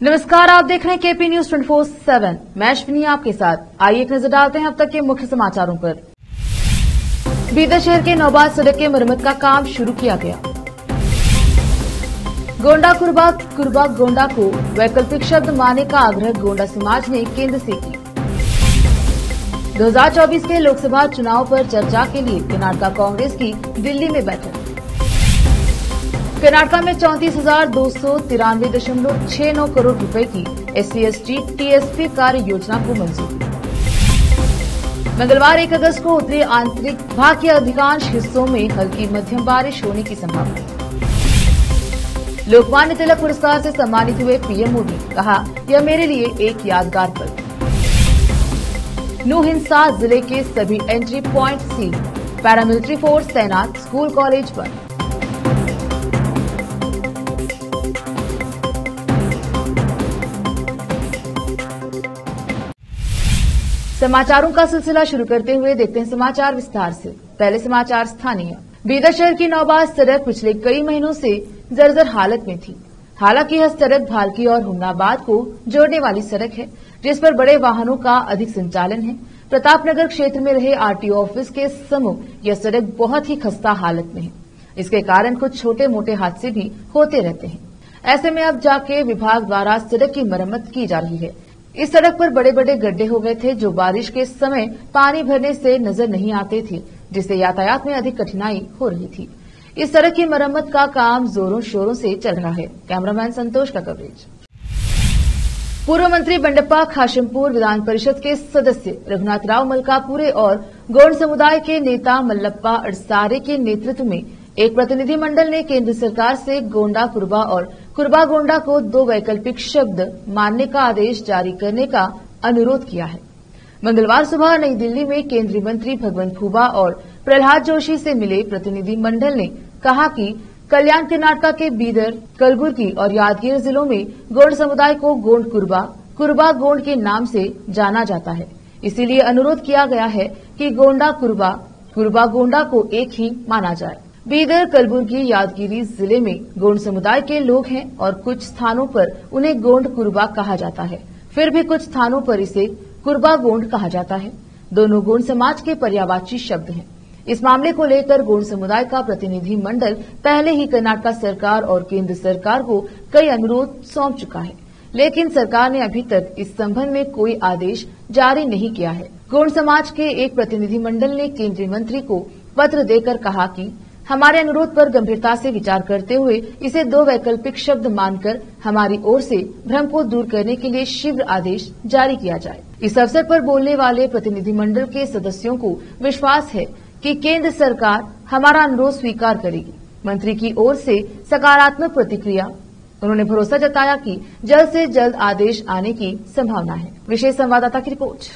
नमस्कार, आप देख रहे हैं केपी न्यूज 24/7। मैं अश्विनी आपके साथ। आइए एक नजर डालते हैं अब तक के मुख्य समाचारों पर। बीदर शहर के नौबाद सड़क के मरम्मत का काम शुरू किया गया। गोंडा कुरबा कुरबा गोंडा को वैकल्पिक शब्द मानने का आग्रह गोंडा समाज ने केंद्र से की। 2024 के लोकसभा चुनाव पर चर्चा के लिए कर्नाटक कांग्रेस की दिल्ली में बैठक। कर्नाटक में 34,293.69 करोड़ रुपए की SC/ST TSP कार्य योजना को मंजूरी। मंगलवार 1 अगस्त को उत्तरी आंतरिक भाग के अधिकांश हिस्सों में हल्की मध्यम बारिश होने की संभावना। लोकमान्य तिलक पुरस्कार से सम्मानित हुए पीएम मोदी, कहा यह मेरे लिए एक यादगार पल। नू हिंसा, जिले के सभी entry point seal, paramilitary force तैनात, स्कूल कॉलेज बंद। समाचारों का सिलसिला शुरू करते हुए देखते हैं समाचार विस्तार से। पहले समाचार स्थानीय। बीदर शहर की नौबाद सड़क पिछले कई महीनों से जर्जर हालत में थी। हालांकि यह सड़क भालकी और हुमनाबाद को जोड़ने वाली सड़क है, जिस पर बड़े वाहनों का अधिक संचालन है। प्रतापनगर क्षेत्र में रहे RTO ऑफिस के सम्मुख यह सड़क बहुत ही खस्ता हालत में है। इसके कारण कुछ छोटे मोटे हादसे भी होते रहते हैं। ऐसे में अब जाके विभाग द्वारा सड़क की मरम्मत की जा रही है। इस सड़क पर बड़े बड़े गड्ढे हो गए थे, जो बारिश के समय पानी भरने से नजर नहीं आते थे, जिससे यातायात में अधिक कठिनाई हो रही थी। इस सड़क की मरम्मत का काम जोरों शोरों से चल रहा है। कैमरामैन संतोष का कवरेज। पूर्व मंत्री बंडप्पा खाशमपुर विधान परिषद के सदस्य रघुनाथ राव मलकापुरे और गौड़ समुदाय के नेता मल्लप्पा अड़सारे के नेतृत्व में एक प्रतिनिधि मंडल ने केंद्र सरकार से गोंडा कुरबा और कुरबा गोंडा को 2 वैकल्पिक शब्द मानने का आदेश जारी करने का अनुरोध किया है। मंगलवार सुबह नई दिल्ली में केंद्रीय मंत्री भगवंत खुबा और प्रहलाद जोशी से मिले प्रतिनिधि मंडल ने कहा कि कल्याण कर्नाटक के बीदर, कलबुर्गी और यादगीर जिलों में गोंड समुदाय को गोंड कुरबा, कुरबा गोंड के नाम से जाना जाता है। इसीलिए अनुरोध किया गया है कि गोंडा कुरबा, कुरबा गोंडा को एक ही माना जाए। बीदर, कलबुर्गी, यादगिरी जिले में गोंड समुदाय के लोग हैं और कुछ स्थानों पर उन्हें गोंड कुरबा कहा जाता है। फिर भी कुछ स्थानों पर इसे कुरबा गोंड कहा जाता है। दोनों गोंड समाज के पर्यायवाची शब्द हैं। इस मामले को लेकर गोंड समुदाय का प्रतिनिधि मंडल पहले ही कर्नाटक सरकार और केंद्र सरकार को कई अनुरोध सौंप चुका है, लेकिन सरकार ने अभी तक इस संबंध में कोई आदेश जारी नहीं किया है। गोंड समाज के एक प्रतिनिधि मंडल ने केंद्रीय मंत्री को पत्र देकर कहा कि हमारे अनुरोध पर गंभीरता से विचार करते हुए इसे 2 वैकल्पिक शब्द मानकर हमारी ओर से भ्रम को दूर करने के लिए शीघ्र आदेश जारी किया जाए। इस अवसर पर बोलने वाले प्रतिनिधि मंडल के सदस्यों को विश्वास है कि केंद्र सरकार हमारा अनुरोध स्वीकार करेगी। मंत्री की ओर से सकारात्मक प्रतिक्रिया। उन्होंने भरोसा जताया कि जल्द से जल्द आदेश आने की संभावना है। विशेष संवाददाता की रिपोर्ट।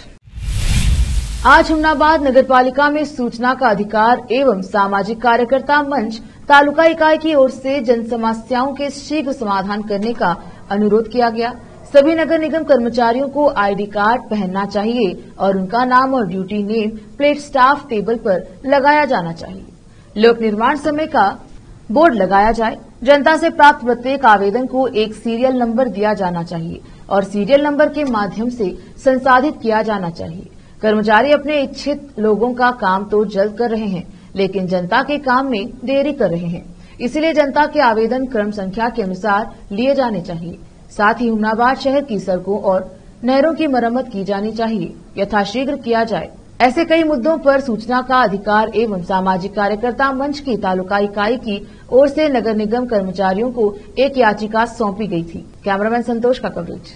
आज हुमनाबाद नगरपालिका में सूचना का अधिकार एवं सामाजिक कार्यकर्ता मंच तालुका इकाई की ओर से जन समस्याओं के शीघ्र समाधान करने का अनुरोध किया गया। सभी नगर निगम कर्मचारियों को ID कार्ड पहनना चाहिए और उनका नाम और duty name plate staff table पर लगाया जाना चाहिए। लोक निर्माण समय का बोर्ड लगाया जाए। जनता से प्राप्त प्रत्येक आवेदन को एक सीरियल नंबर दिया जाना चाहिए और सीरियल नंबर के माध्यम से संसाधित किया जाना चाहिए। कर्मचारी अपने इच्छित लोगों का काम तो जल्द कर रहे हैं, लेकिन जनता के काम में देरी कर रहे हैं। इसलिए जनता के आवेदन क्रम संख्या के अनुसार लिए जाने चाहिए। साथ ही हुमनाबाद शहर की सड़कों और नहरों की मरम्मत की जानी चाहिए, यथाशीघ्र किया जाए। ऐसे कई मुद्दों पर सूचना का अधिकार एवं सामाजिक कार्यकर्ता मंच की तालुका इकाई की ओर से नगर निगम कर्मचारियों को एक याचिका सौंपी गई थी। कैमरामैन संतोष का कवरेज।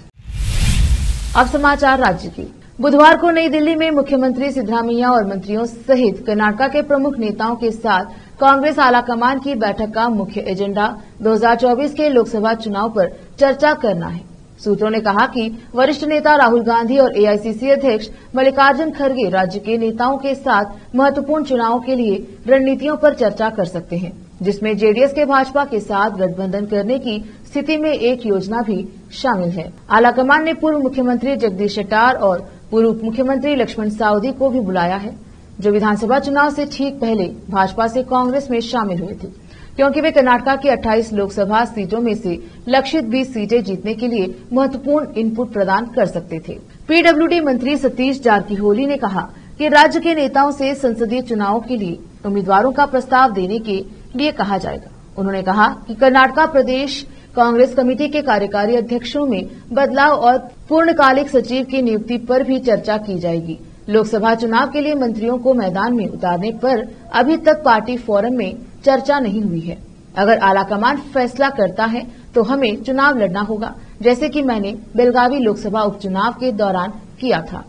अब समाचार राज्य के। बुधवार को नई दिल्ली में मुख्यमंत्री सिद्धरामैया और मंत्रियों सहित कर्नाटक के प्रमुख नेताओं के साथ कांग्रेस आलाकमान की बैठक का मुख्य एजेंडा 2024 के लोकसभा चुनाव पर चर्चा करना है। सूत्रों ने कहा कि वरिष्ठ नेता राहुल गांधी और AICC अध्यक्ष मल्लिकार्जुन खड़गे राज्य के नेताओं के साथ महत्वपूर्ण चुनावों के लिए रणनीतियों पर चर्चा कर सकते हैं, जिसमें जेडीएस के भाजपा के साथ गठबंधन करने की स्थिति में एक योजना भी शामिल है। आलाकमान ने पूर्व मुख्यमंत्री जगदीश शेट्टार और पूर्व उप मुख्यमंत्री लक्ष्मण सावदी को भी बुलाया है, जो विधानसभा चुनाव से ठीक पहले भाजपा से कांग्रेस में शामिल हुए थे। क्योंकि वे कर्नाटक की 28 लोकसभा सीटों में से लक्षित 20 सीटें जीतने के लिए महत्वपूर्ण इनपुट प्रदान कर सकते थे। पीडब्ल्यूडी मंत्री सतीश जारकिहोली ने कहा कि राज्य के नेताओं से संसदीय चुनाव के लिए उम्मीदवारों का प्रस्ताव देने के लिए कहा जाएगा। उन्होंने कहा कि कर्नाटक प्रदेश कांग्रेस कमेटी के कार्यकारी अध्यक्षों में बदलाव और पूर्णकालिक सचिव की नियुक्ति पर भी चर्चा की जाएगी। लोकसभा चुनाव के लिए मंत्रियों को मैदान में उतारने पर अभी तक पार्टी फोरम में चर्चा नहीं हुई है। अगर आलाकमान फैसला करता है तो हमें चुनाव लड़ना होगा, जैसे कि मैंने बेलगावी लोकसभा उपचुनाव के दौरान किया था।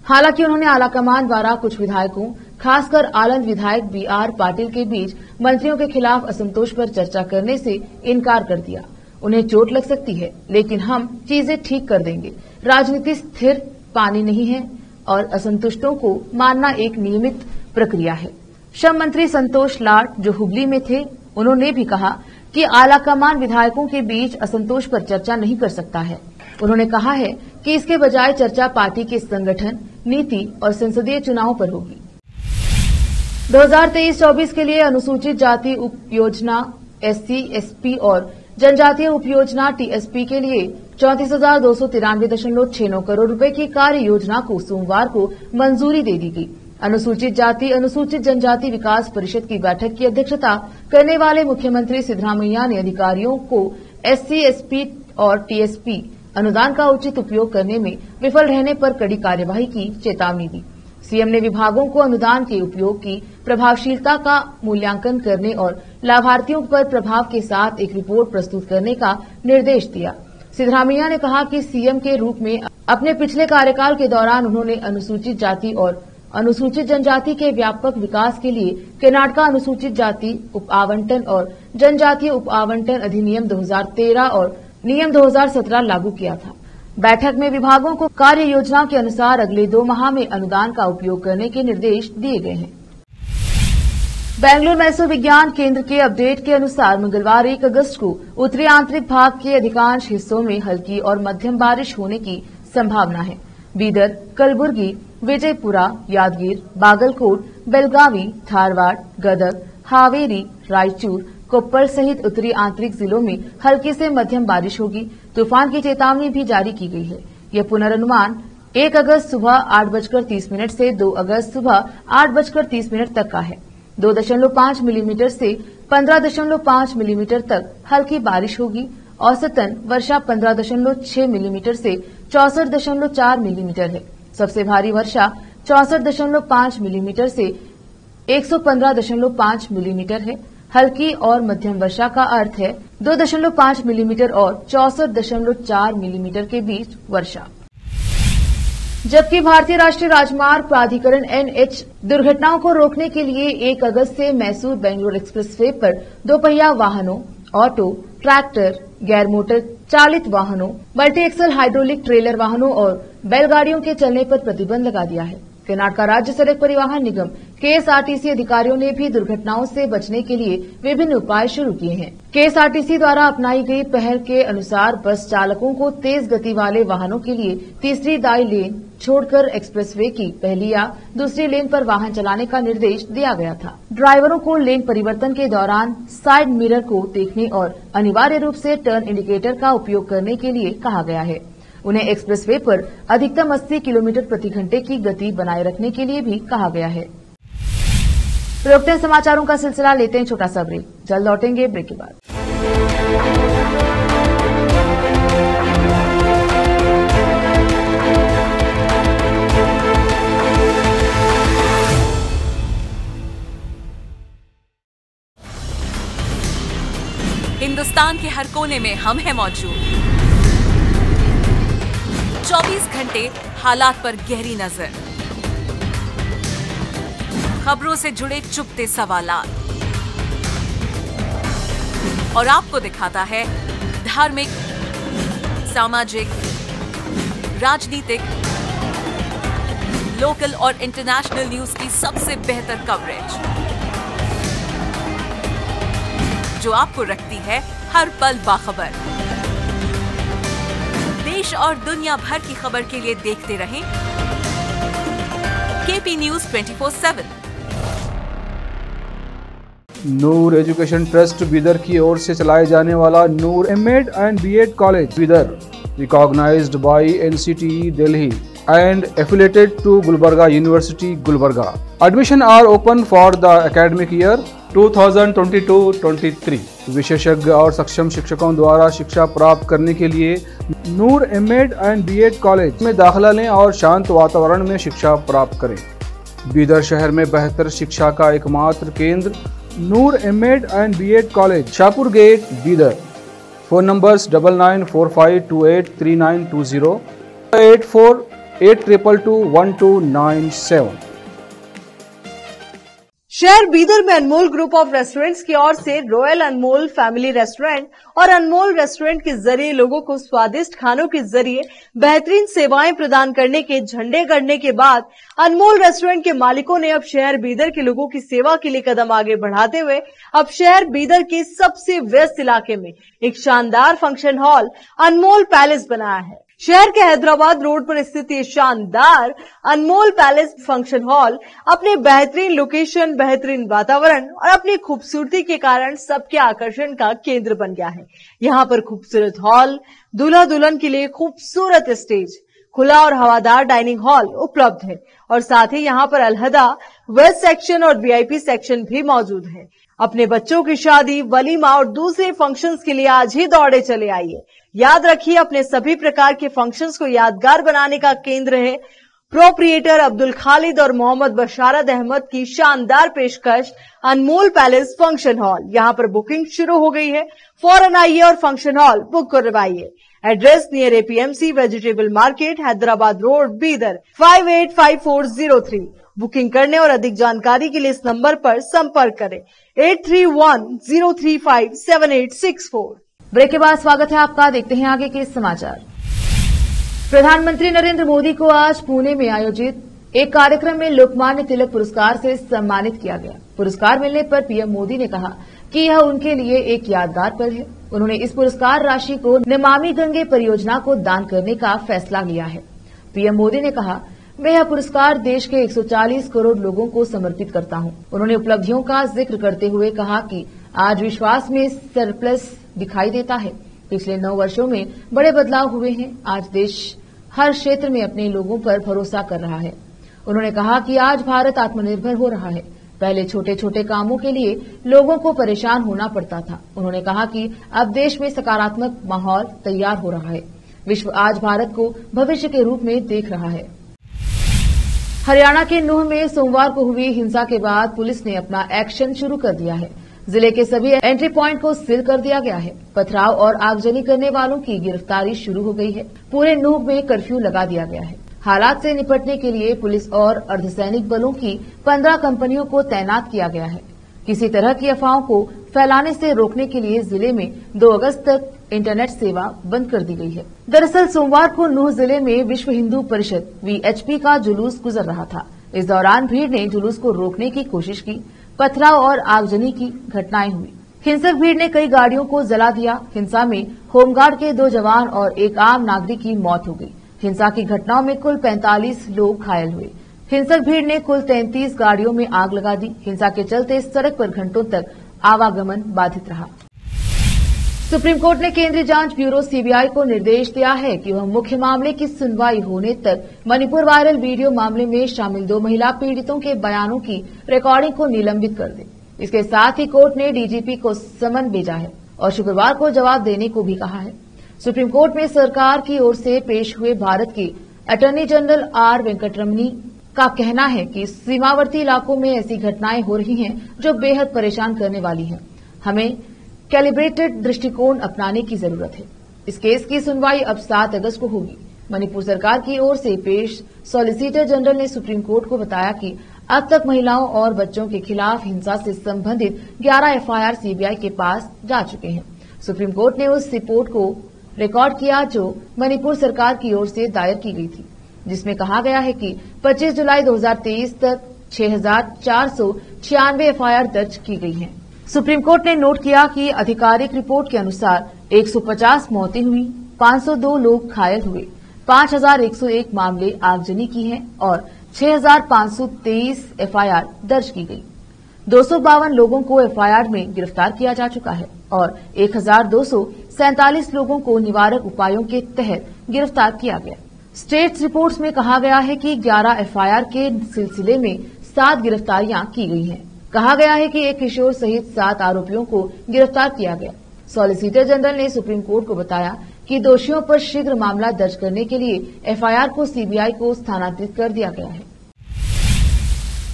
हालांकि उन्होंने आलाकमान द्वारा कुछ विधायकों, खासकर आलंद विधायक बीआर पाटिल के बीच मंत्रियों के खिलाफ असंतोष पर चर्चा करने से इनकार कर दिया। उन्हें चोट लग सकती है, लेकिन हम चीजें ठीक कर देंगे। राजनीति स्थिर पानी नहीं है और असंतुष्टों को मानना एक नियमित प्रक्रिया है। श्रम मंत्री संतोष लाड, जो हुबली में थे, उन्होंने भी कहा कि आलाकमान विधायकों के बीच असंतोष पर चर्चा नहीं कर सकता है। उन्होंने कहा है कि इसके बजाय चर्चा पार्टी के संगठन, नीति और संसदीय चुनाव पर होगी। 2023-24 के लिए अनुसूचित जाति उप योजना SC, SP और जनजातीय उप योजना TSP के लिए 34,293.69 करोड़ रुपए की कार्य योजना को सोमवार को मंजूरी दे दी गई। अनुसूचित जाति अनुसूचित जनजाति विकास परिषद की बैठक की अध्यक्षता करने वाले मुख्यमंत्री सिद्धरामैया ने अधिकारियों को SC, SP और TSP अनुदान का उचित उपयोग करने में विफल रहने पर कड़ी कार्यवाही की चेतावनी दी। सीएम ने विभागों को अनुदान के उपयोग की प्रभावशीलता का मूल्यांकन करने और लाभार्थियों पर प्रभाव के साथ एक रिपोर्ट प्रस्तुत करने का निर्देश दिया। सिद्धरामैया ने कहा कि सीएम के रूप में अपने पिछले कार्यकाल के दौरान उन्होंने अनुसूचित जाति और अनुसूचित जनजाति के व्यापक विकास के लिए कर्नाटक अनुसूचित जाति उप आवंटन और जनजातीय उप आवंटन अधिनियम 2013 और नियम 2017 लागू किया था। बैठक में विभागों को कार्य योजना के अनुसार अगले 2 माह में अनुदान का उपयोग करने के निर्देश दिए गए हैं। बेंगलुरु मैसूर विज्ञान केंद्र के अपडेट के अनुसार मंगलवार 1 अगस्त को उत्तरी आंतरिक भाग के अधिकांश हिस्सों में हल्की और मध्यम बारिश होने की संभावना है। बीदर, कलबुर्गी, विजयपुरा, यादगीर, बागलकोट, बेलगावी, धारवाड़, गदग, हावेरी, रायचूर, कोप्पर सहित उत्तरी आंतरिक जिलों में हल्की से मध्यम बारिश होगी। तूफान की चेतावनी भी जारी की गई है। यह पुनर्नुमान 1 अगस्त सुबह 8:30 से 2 अगस्त सुबह 8:30 तक का है। 2.5 मिलीमीटर से 15.5 मिलीमीटर तक हल्की बारिश होगी। औसतन वर्षा 15.6 मिलीमीटर से 64.4 मिलीमीटर है। सबसे भारी वर्षा 64.5 मिलीमीटर से 115.5 मिलीमीटर है। हल्की और मध्यम वर्षा का अर्थ है 2.5 मिलीमीटर और 64.4 मिलीमीटर के बीच वर्षा। जबकि भारतीय राष्ट्रीय राजमार्ग प्राधिकरण NH दुर्घटनाओं को रोकने के लिए 1 अगस्त से मैसूर बेंगलुरु एक्सप्रेसवे पर दोपहिया वाहनों, ऑटो, ट्रैक्टर, गैर मोटर चालित वाहनों, मल्टी एक्सल हाइड्रोलिक ट्रेलर वाहनों और बैलगाड़ियों के चलने पर प्रतिबंध लगा दिया है। कर्नाटक राज्य सड़क परिवहन निगम KSRTC अधिकारियों ने भी दुर्घटनाओं से बचने के लिए विभिन्न उपाय शुरू किए हैं। KSRTC द्वारा अपनाई गई पहल के अनुसार बस चालकों को तेज गति वाले वाहनों के लिए तीसरी दाई लेन छोड़कर एक्सप्रेसवे की पहली या दूसरी लेन पर वाहन चलाने का निर्देश दिया गया था। ड्राइवरों को लेन परिवर्तन के दौरान साइड मिरर को देखने और अनिवार्य रूप से टर्न इंडिकेटर का उपयोग करने के लिए कहा गया है। उन्हें एक्सप्रेसवे पर अधिकतम 80 किलोमीटर प्रति घंटे की गति बनाए रखने के लिए भी कहा गया है। रोकते हैं समाचारों का सिलसिला, लेते हैं छोटा सा ब्रेक। जल्द लौटेंगे ब्रेक के बाद। हिंदुस्तान के हर कोने में हम हैं मौजूद। 24 घंटे हालात पर गहरी नजर, खबरों से जुड़े चुपते सवालात और आपको दिखाता है धार्मिक, सामाजिक, राजनीतिक, लोकल और इंटरनेशनल न्यूज की सबसे बेहतर कवरेज, जो आपको रखती है हर पल बाखबर। देश और दुनिया भर की खबर के लिए देखते रहें KP News 24/7। Noor education trust Bidar की ओर से चलाए जाने वाला Noor MEd and BEd college Bidar, recognized by NCTE Delhi and affiliated to Gulbarga University, Gulbarga. Admission are open for the academic year 2022-23. विशेषज्ञ और सक्षम शिक्षकों द्वारा शिक्षा प्राप्त करने के लिए नूर एमएड एंड बीएड कॉलेज में दाखिला लें और शांत वातावरण में शिक्षा प्राप्त करें। बीदर शहर में बेहतर शिक्षा का एकमात्र केंद्र Noor MEd and BEd college, Shahpur gate, Bidar. Phone numbers 9945283920, 8482221297। शहर बीदर में अनमोल ग्रुप ऑफ रेस्टोरेंट्स की ओर से रॉयल अनमोल फैमिली रेस्टोरेंट और अनमोल रेस्टोरेंट के जरिए लोगों को स्वादिष्ट खानों के जरिए बेहतरीन सेवाएं प्रदान करने के झंडे गड़ने के बाद अनमोल रेस्टोरेंट के मालिकों ने अब शहर बीदर के लोगों की सेवा के लिए कदम आगे बढ़ाते हुए अब शहर बीदर के सबसे व्यस्त इलाके में एक शानदार फंक्शन हॉल अनमोल पैलेस बनाया है। शहर के हैदराबाद रोड पर स्थित ये शानदार अनमोल पैलेस फंक्शन हॉल अपने बेहतरीन लोकेशन, बेहतरीन वातावरण और अपनी खूबसूरती के कारण सबके आकर्षण का केंद्र बन गया है। यहाँ पर खूबसूरत हॉल, दूल्हा दुल्हन के लिए खूबसूरत स्टेज, खुला और हवादार डाइनिंग हॉल उपलब्ध है और साथ ही यहाँ पर अलहदा वेस्ट सेक्शन और वीआईपी सेक्शन भी मौजूद है। अपने बच्चों की शादी, वलीमा और दूसरे फंक्शंस के लिए आज ही दौड़े चले आइए। याद रखिए, अपने सभी प्रकार के फंक्शंस को यादगार बनाने का केंद्र है प्रोप्रिएटर अब्दुल खालिद और मोहम्मद बशारत अहमद की शानदार पेशकश अनमोल पैलेस फंक्शन हॉल। यहाँ पर बुकिंग शुरू हो गई है, फौरन आइए और फंक्शन हॉल बुक करवाइए। Address near APMC vegetable market, Hyderabad road, Bidar 585403। Booking करने और अधिक जानकारी के लिए इस नंबर पर संपर्क करें 8310357864। ब्रेक के बाद स्वागत है आपका। देखते हैं आगे के समाचार। प्रधानमंत्री नरेंद्र मोदी को आज पुणे में आयोजित एक कार्यक्रम में लोकमान्य तिलक पुरस्कार से सम्मानित किया गया। पुरस्कार मिलने पर पीएम मोदी ने कहा कि यह उनके लिए एक यादगार पल है। उन्होंने इस पुरस्कार राशि को नमामि गंगे परियोजना को दान करने का फैसला लिया है। पीएम मोदी ने कहा, मैं यह पुरस्कार देश के 140 करोड़ लोगों को समर्पित करता हूं। उन्होंने उपलब्धियों का जिक्र करते हुए कहा कि आज विश्वास में सरप्लस दिखाई देता है। पिछले 9 वर्षों में बड़े बदलाव हुए हैं। आज देश हर क्षेत्र में अपने लोगों पर भरोसा कर रहा है। उन्होंने कहा कि आज भारत आत्मनिर्भर हो रहा है। पहले छोटे छोटे कामों के लिए लोगों को परेशान होना पड़ता था। उन्होंने कहा कि अब देश में सकारात्मक माहौल तैयार हो रहा है। विश्व आज भारत को भविष्य के रूप में देख रहा है। हरियाणा के नूंह में सोमवार को हुई हिंसा के बाद पुलिस ने अपना एक्शन शुरू कर दिया है। जिले के सभी एंट्री पॉइंट को सील कर दिया गया है। पथराव और आगजनी करने वालों की गिरफ्तारी शुरू हो गई है। पूरे नूंह में कर्फ्यू लगा दिया गया है। हालात से निपटने के लिए पुलिस और अर्धसैनिक बलों की 15 कंपनियों को तैनात किया गया है। किसी तरह की अफवाहों को फैलाने से रोकने के लिए जिले में 2 अगस्त तक इंटरनेट सेवा बंद कर दी गई है। दरअसल सोमवार को नूंह जिले में विश्व हिंदू परिषद वीएचपी का जुलूस गुजर रहा था। इस दौरान भीड़ ने जुलूस को रोकने की कोशिश की। पथराव और आगजनी की घटनाएं हुई। हिंसक भीड़ ने कई गाड़ियों को जला दिया। हिंसा में होमगार्ड के 2 जवान और एक आम नागरिक की मौत हो गई। हिंसा की घटनाओं में कुल 45 लोग घायल हुए। हिंसक भीड़ ने कुल 33 गाड़ियों में आग लगा दी। हिंसा के चलते सड़क पर घंटों तक आवागमन बाधित रहा। सुप्रीम कोर्ट ने केंद्रीय जांच ब्यूरो सीबीआई को निर्देश दिया है कि वह मुख्य मामले की सुनवाई होने तक मणिपुर वायरल वीडियो मामले में शामिल 2 महिला पीड़ितों के बयानों की रिकॉर्डिंग को निलंबित कर दे। इसके साथ ही कोर्ट ने डीजीपी को समन भेजा है और शुक्रवार को जवाब देने को भी कहा है। सुप्रीम कोर्ट में सरकार की ओर से पेश हुए भारत के अटॉर्नी जनरल आर वेंकटरमणी का कहना है कि सीमावर्ती इलाकों में ऐसी घटनाएं हो रही हैं जो बेहद परेशान करने वाली हैं। हमें कैलिब्रेटेड दृष्टिकोण अपनाने की जरूरत है। इस केस की सुनवाई अब 7 अगस्त को होगी। मणिपुर सरकार की ओर से पेश सॉलिसिटर जनरल ने सुप्रीम कोर्ट को बताया कि अब तक महिलाओं और बच्चों के खिलाफ हिंसा से संबंधित 11 एफआईआर सीबीआई के पास जा चुके हैं। सुप्रीम कोर्ट ने उस रिपोर्ट को रिकॉर्ड किया जो मणिपुर सरकार की ओर से दायर की गई थी, जिसमें कहा गया है कि 25 जुलाई 2023 तक 6496 एफआईआर दर्ज की गई हैं। सुप्रीम कोर्ट ने नोट किया कि आधिकारिक रिपोर्ट के अनुसार 150 मौतें हुई, 502 लोग घायल हुए, 5101 मामले आगजनी की हैं और 6523 एफआईआर दर्ज की गई। 252 लोगों को एफआईआर में गिरफ्तार किया जा चुका है और 1247 लोगों को निवारक उपायों के तहत गिरफ्तार किया गया। स्टेट रिपोर्ट्स में कहा गया है कि 11 एफआईआर के सिलसिले में 7 गिरफ्तारियां की गई हैं। कहा गया है कि एक किशोर सहित 7 आरोपियों को गिरफ्तार किया गया। सॉलिसिटर जनरल ने सुप्रीम कोर्ट को बताया कि दोषियों पर शीघ्र मामला दर्ज करने के लिए एफआईआर को सीबीआई को स्थानांतरित कर दिया गया है।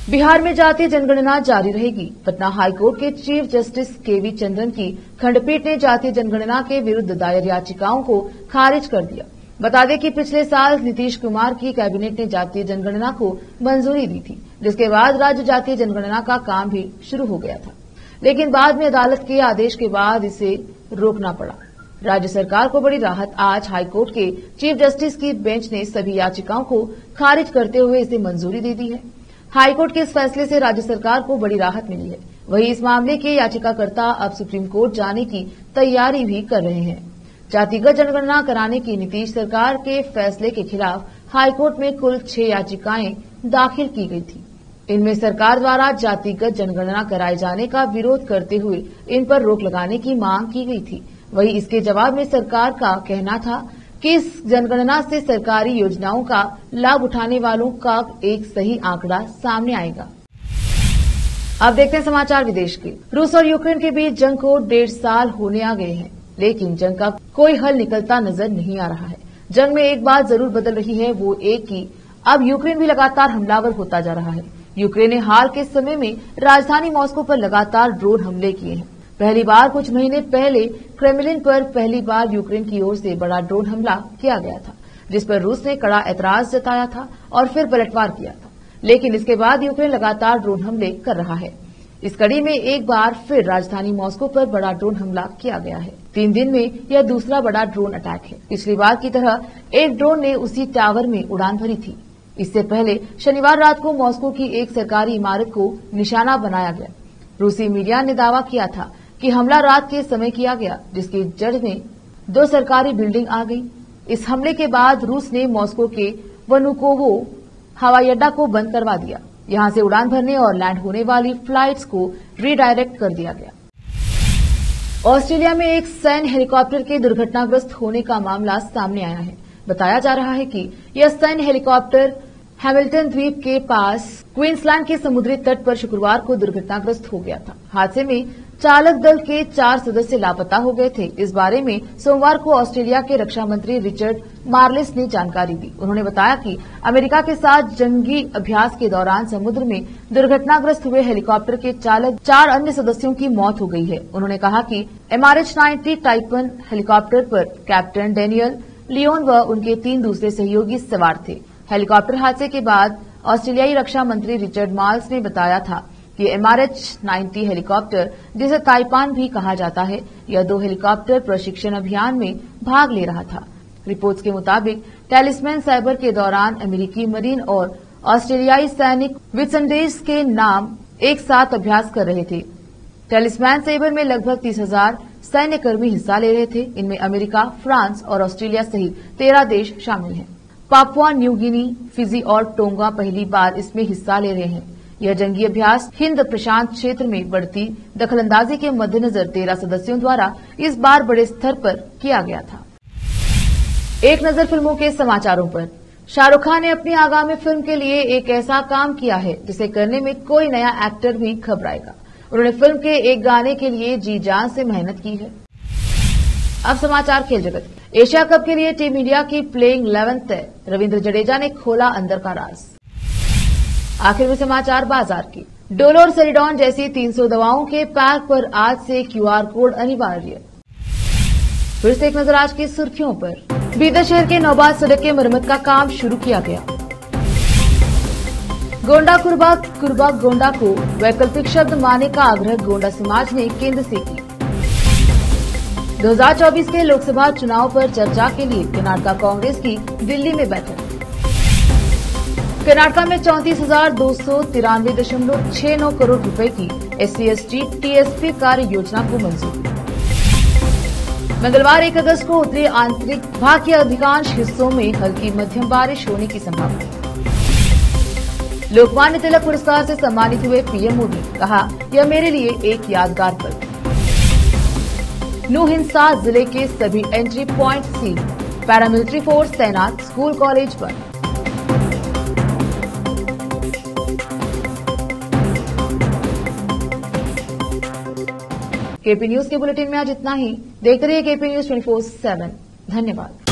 बिहार में जातीय जनगणना जारी रहेगी। पटना हाईकोर्ट के चीफ जस्टिस केवी चंद्रन की खंडपीठ ने जातीय जनगणना के विरुद्ध दायर याचिकाओं को खारिज कर दिया। बता दें कि पिछले साल नीतीश कुमार की कैबिनेट ने जातीय जनगणना को मंजूरी दी थी, जिसके बाद राज्य जातीय जनगणना का काम भी शुरू हो गया था, लेकिन बाद में अदालत के आदेश के बाद इसे रोकना पड़ा। राज्य सरकार को बड़ी राहत। आज हाईकोर्ट के चीफ जस्टिस की बेंच ने सभी याचिकाओं को खारिज करते हुए इसे मंजूरी दे दी है। हाईकोर्ट के इस फैसले से राज्य सरकार को बड़ी राहत मिली है। वहीं इस मामले के याचिकाकर्ता अब सुप्रीम कोर्ट जाने की तैयारी भी कर रहे हैं। जातिगत जनगणना कराने की नीतीश सरकार के फैसले के खिलाफ हाईकोर्ट में कुल 6 याचिकाएं दाखिल की गई थी। इनमें सरकार द्वारा जातिगत जनगणना कराए जाने का विरोध करते हुए इन पर रोक लगाने की मांग की गई थी। वहीं इसके जवाब में सरकार का कहना था कि इस जनगणना से सरकारी योजनाओं का लाभ उठाने वालों का एक सही आंकड़ा सामने आएगा। अब देखते हैं समाचार विदेश के। रूस और यूक्रेन के बीच जंग को 1.5 साल होने आ गए हैं, लेकिन जंग का कोई हल निकलता नजर नहीं आ रहा है। जंग में एक बात जरूर बदल रही है, वो एक कि अब यूक्रेन भी लगातार हमलावर होता जा रहा है। यूक्रेन ने हाल के समय में राजधानी मॉस्को पर लगातार ड्रोन हमले किए हैं। पहली बार कुछ महीने पहले क्रेमलिन पर पहली बार यूक्रेन की ओर से बड़ा ड्रोन हमला किया गया था, जिस पर रूस ने कड़ा ऐतराज जताया था और फिर पलटवार किया था। लेकिन इसके बाद यूक्रेन लगातार ड्रोन हमले कर रहा है। इस कड़ी में एक बार फिर राजधानी मॉस्को पर बड़ा ड्रोन हमला किया गया है। 3 दिन में यह दूसरा बड़ा ड्रोन अटैक है। पिछली बार की तरह एक ड्रोन ने उसी टावर में उड़ान भरी थी। इससे पहले शनिवार रात को मॉस्को की एक सरकारी इमारत को निशाना बनाया गया। रूसी मीडिया ने दावा किया था कि हमला रात के समय किया गया, जिसकी जड़ में 2 सरकारी बिल्डिंग आ गई। इस हमले के बाद रूस ने मॉस्को के वनुकोवो हवाई अड्डा को बंद करवा दिया। यहां से उड़ान भरने और लैंड होने वाली फ्लाइट्स को रीडायरेक्ट कर दिया गया। ऑस्ट्रेलिया में एक सैन्य हेलीकॉप्टर के दुर्घटनाग्रस्त होने का मामला सामने आया है। बताया जा रहा है कि यह सैन्य हेलीकॉप्टर हैमिल्टन द्वीप के पास क्वींसलैंड के समुद्री तट पर शुक्रवार को दुर्घटनाग्रस्त हो गया था। हादसे में चालक दल के 4 सदस्य लापता हो गए थे। इस बारे में सोमवार को ऑस्ट्रेलिया के रक्षा मंत्री रिचर्ड मार्लिस ने जानकारी दी। उन्होंने बताया कि अमेरिका के साथ जंगी अभ्यास के दौरान समुद्र में दुर्घटनाग्रस्त हुए हेलीकॉप्टर के चालक 4 अन्य सदस्यों की मौत हो गई है। उन्होंने कहा कि MH-90 टाइपन हेलीकॉप्टर पर कैप्टन डेनियल लियोन व उनके 3 दूसरे सहयोगी सवार थे। हेलीकॉप्टर हादसे के बाद ऑस्ट्रेलियाई रक्षा मंत्री रिचर्ड मार्ल्स ने बताया था कि MH-90 हेलीकॉप्टर, जिसे ताइपान भी कहा जाता है, यह 2 हेलीकॉप्टर प्रशिक्षण अभियान में भाग ले रहा था। रिपोर्ट्स के मुताबिक टैलिस्मैन साइबर के दौरान अमेरिकी मरीन और ऑस्ट्रेलियाई सैनिक विट्संडेज के नाम एक साथ अभ्यास कर रहे थे। टैलिस्मैन साइबर में लगभग 30,000 सैन्य कर्मी हिस्सा ले रहे थे। इनमें अमेरिका, फ्रांस और ऑस्ट्रेलिया सहित 13 देश शामिल हैं। पापुआ न्यू गिनी, फिजी और टोंगा पहली बार इसमें हिस्सा ले रहे हैं। यह जंगी अभ्यास हिंद प्रशांत क्षेत्र में बढ़ती दखलंदाजी के मद्देनजर 13 सदस्यों द्वारा इस बार बड़े स्तर पर किया गया था। एक नजर फिल्मों के समाचारों पर। शाहरुख खान ने अपनी आगामी फिल्म के लिए एक ऐसा काम किया है जिसे करने में कोई नया एक्टर भी घबराएगा। उन्होंने फिल्म के एक गाने के लिए जी जान से मेहनत की है। अब समाचार खेल जगत। एशिया कप के लिए टीम इंडिया की प्लेइंग 11 तय। रविंद्र जडेजा ने खोला अंदर का राज। आखिर में समाचार बाजार की। डोलो और सेरिडॉन जैसी 300 दवाओं के पैक पर आज से QR कोड अनिवार्य। फिर से एक नजर आज की सुर्खियों पर। बीदर शहर के नौबाद सड़क के मरम्मत का काम शुरू किया गया। गोंडा कुरबा गोंडा को वैकल्पिक शब्द मानने का आग्रह गोंडा समाज ने केंद्र से की। 2024 के लोकसभा चुनाव पर चर्चा के लिए कर्नाटक कांग्रेस की दिल्ली में बैठक। कर्नाटक में 34,293.69 करोड़ रुपए की SC/ST TSP कार्य योजना को मंजूरी। मंगलवार 1 अगस्त को उत्तरी आंतरिक भाग के अधिकांश हिस्सों में हल्की मध्यम बारिश होने की संभावना। लोकमान्य तिलक पुरस्कार से सम्मानित हुए पीएम मोदी, कहा यह मेरे लिए एक यादगार पल। नू हिंसा, जिले के सभी entry point seal, paramilitary force तैनात, स्कूल कॉलेज पर। केपी न्यूज के बुलेटिन में आज इतना ही। देखते रहिए केपी न्यूज 24/7। धन्यवाद।